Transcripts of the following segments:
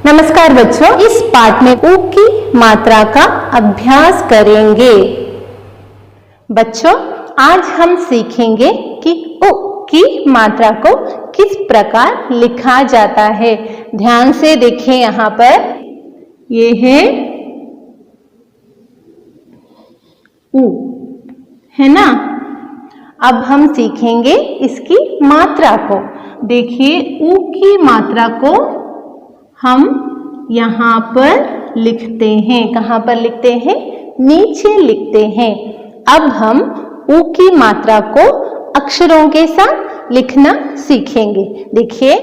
नमस्कार बच्चों, इस पाठ में ऊ की मात्रा का अभ्यास करेंगे। बच्चों, आज हम सीखेंगे कि ऊ की मात्रा को किस प्रकार लिखा जाता है। ध्यान से देखें, यहाँ पर ये है ऊ, है ना। अब हम सीखेंगे इसकी मात्रा को। देखिए, ऊ की मात्रा को हम यहाँ पर लिखते हैं। कहाँ पर लिखते हैं? नीचे लिखते हैं। अब हम ऊ की मात्रा को अक्षरों के साथ लिखना सीखेंगे। देखिए,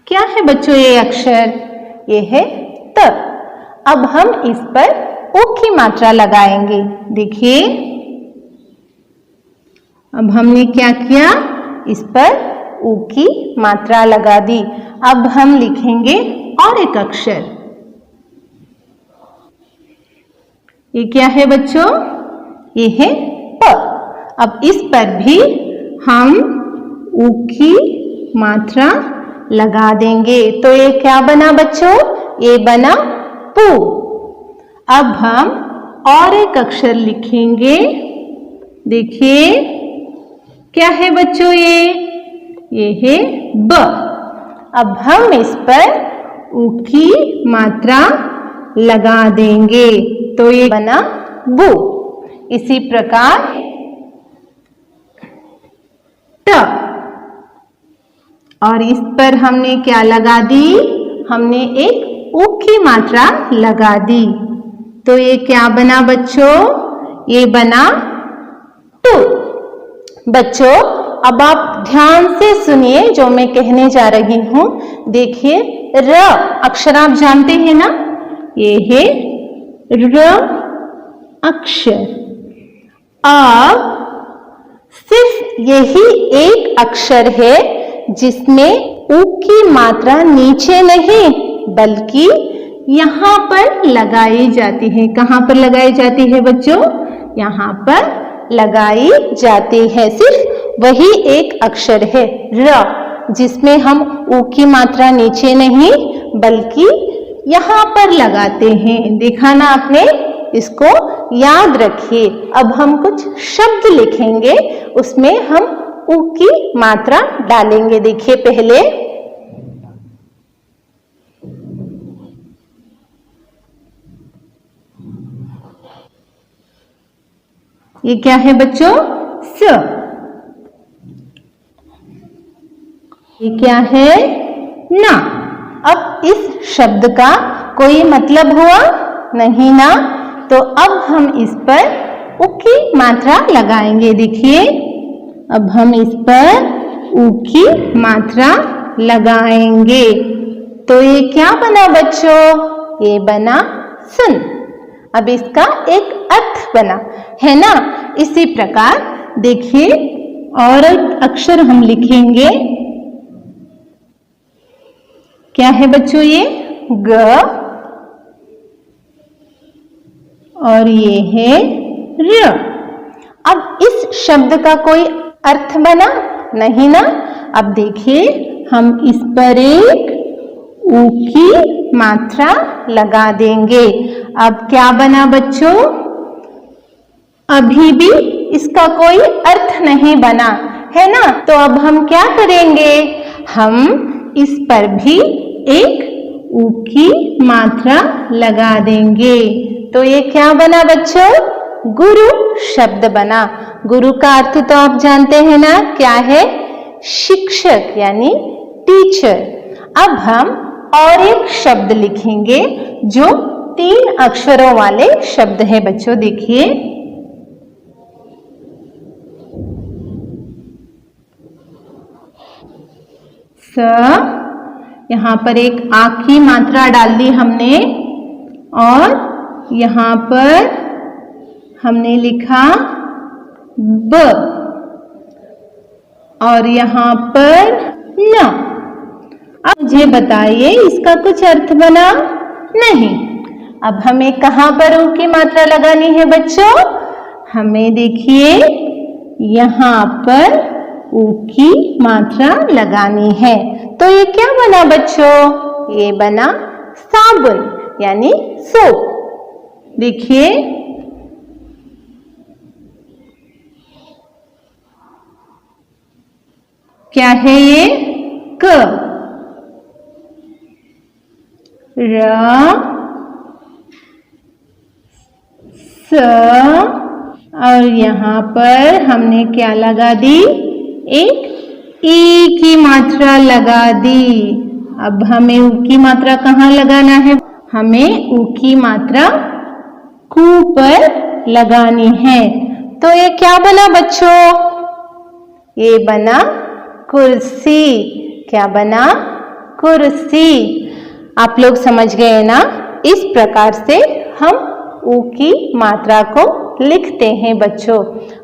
क्या है बच्चों ये अक्षर? ये है त। अब हम इस पर ऊ की मात्रा लगाएंगे। देखिए, अब हमने क्या किया? इस पर ऊ की मात्रा लगा दी। अब हम लिखेंगे और एक अक्षर। ये क्या है बच्चों? ये है प। अब इस पर भी हम ऊ की मात्रा लगा देंगे। तो ये क्या बना बच्चों? ये बना पू। अब हम और एक अक्षर लिखेंगे। देखिए, क्या है बच्चों? ये है ब। अब हम इस पर ऊ की मात्रा लगा देंगे। तो ये बना बू। इसी प्रकार ट। और इस पर हमने क्या लगा दी? हमने एक ऊ की मात्रा लगा दी। तो ये क्या बना बच्चों? ये बना टू। बच्चों, अब आप ध्यान से सुनिए जो मैं कहने जा रही हूं। देखिए, र अक्षर आप जानते हैं ना? ये है र अक्षर। अब सिर्फ यही एक अक्षर है जिसमें ऊ की मात्रा नीचे नहीं बल्कि यहाँ पर लगाई जाती है। कहाँ पर लगाई जाती है बच्चों? यहाँ पर लगाई जाती है। सिर्फ वही एक अक्षर है र, जिसमें हम ऊ की मात्रा नीचे नहीं बल्कि यहाँ पर लगाते हैं। देखा ना आपने? इसको याद रखिए। अब हम कुछ शब्द लिखेंगे, उसमें हम ऊ की मात्रा डालेंगे। देखिए, पहले ये क्या है बच्चों? स। ये क्या है? ना। अब इस शब्द का कोई मतलब हुआ नहीं ना, तो अब हम इस पर ऊ की मात्रा लगाएंगे। देखिए, अब हम इस पर ऊ की मात्रा लगाएंगे। तो ये क्या बना बच्चों? ये बना सुन। अब इसका एक अर्थ बना, है ना। इसी प्रकार देखिए, और एक अक्षर हम लिखेंगे। क्या है बच्चों? ये ग। और ये है र। अब इस शब्द का कोई अर्थ बना नहीं ना। अब देखिए, हम इस पर एक ऊ की मात्रा लगा देंगे। अब क्या बना बच्चों? अभी भी इसका कोई अर्थ नहीं बना, है ना। तो अब हम क्या करेंगे? हम इस पर भी एक ऊ की मात्रा लगा देंगे। तो ये क्या बना बच्चों? गुरु शब्द बना। गुरु का अर्थ तो आप जानते हैं ना, क्या है? शिक्षक यानी टीचर। अब हम और एक शब्द लिखेंगे जो 3 अक्षरों वाले शब्द है बच्चों। देखिए, स। यहाँ पर एक आ की मात्रा डाल दी हमने, और यहाँ पर हमने लिखा ब, और यहाँ पर न। अब मुझे बताइए, इसका कुछ अर्थ बना नहीं। अब हमें कहाँ पर ऊ की मात्रा लगानी है बच्चों? हमें देखिए, यहाँ पर ऊ की मात्रा लगानी है। तो ये क्या बना बच्चों? ये बना साबुन यानी सोप। देखिए क्या है ये? क, र, स और यहाँ पर हमने क्या लगा दी? एक ई की मात्रा लगा दी। अब हमें ऊ की मात्रा कहाँ लगाना है? हमें ऊ की मात्रा कू पर लगानी है। तो ये क्या बना बच्चों? ये बना कुर्सी। क्या बना? कुर्सी। आप लोग समझ गए ना? इस प्रकार से हम ऊ की मात्रा को लिखते हैं बच्चों।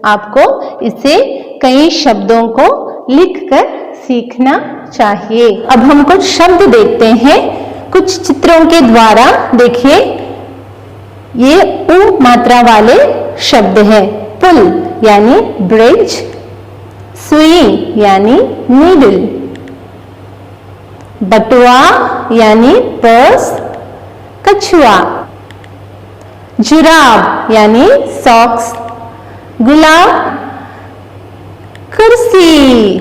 आपको इसे कई शब्दों को लिखकर सीखना चाहिए। अब हम कुछ शब्द देखते हैं कुछ चित्रों के द्वारा। देखिए ये ऊ मात्रा वाले शब्द हैं। पुल यानी ब्रिज, सुई यानी नीडल, बटुआ यानी पर्स, कछुआ, जुराब यानी सॉक्स, गुलाब, कुर्सी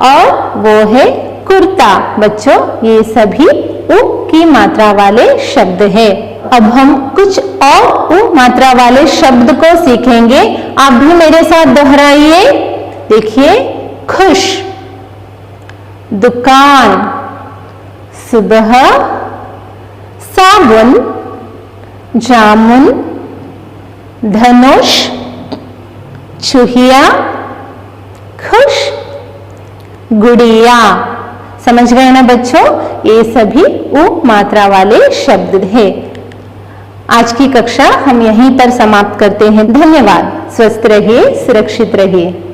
और वो है कुर्ता। बच्चों ये सभी ऊ की मात्रा वाले शब्द है। अब हम कुछ और ऊ मात्रा वाले शब्द को सीखेंगे। आप भी मेरे साथ दोहराइए। देखिए खुश, दुकान, सुबह, साबुन, जामुन, धनुष, चूहिया, खुश, गुड़िया। समझ गए ना बच्चों? ये सभी ऊ मात्रा वाले शब्द हैं। आज की कक्षा हम यहीं पर समाप्त करते हैं। धन्यवाद। स्वस्थ रहिए, सुरक्षित रहिए।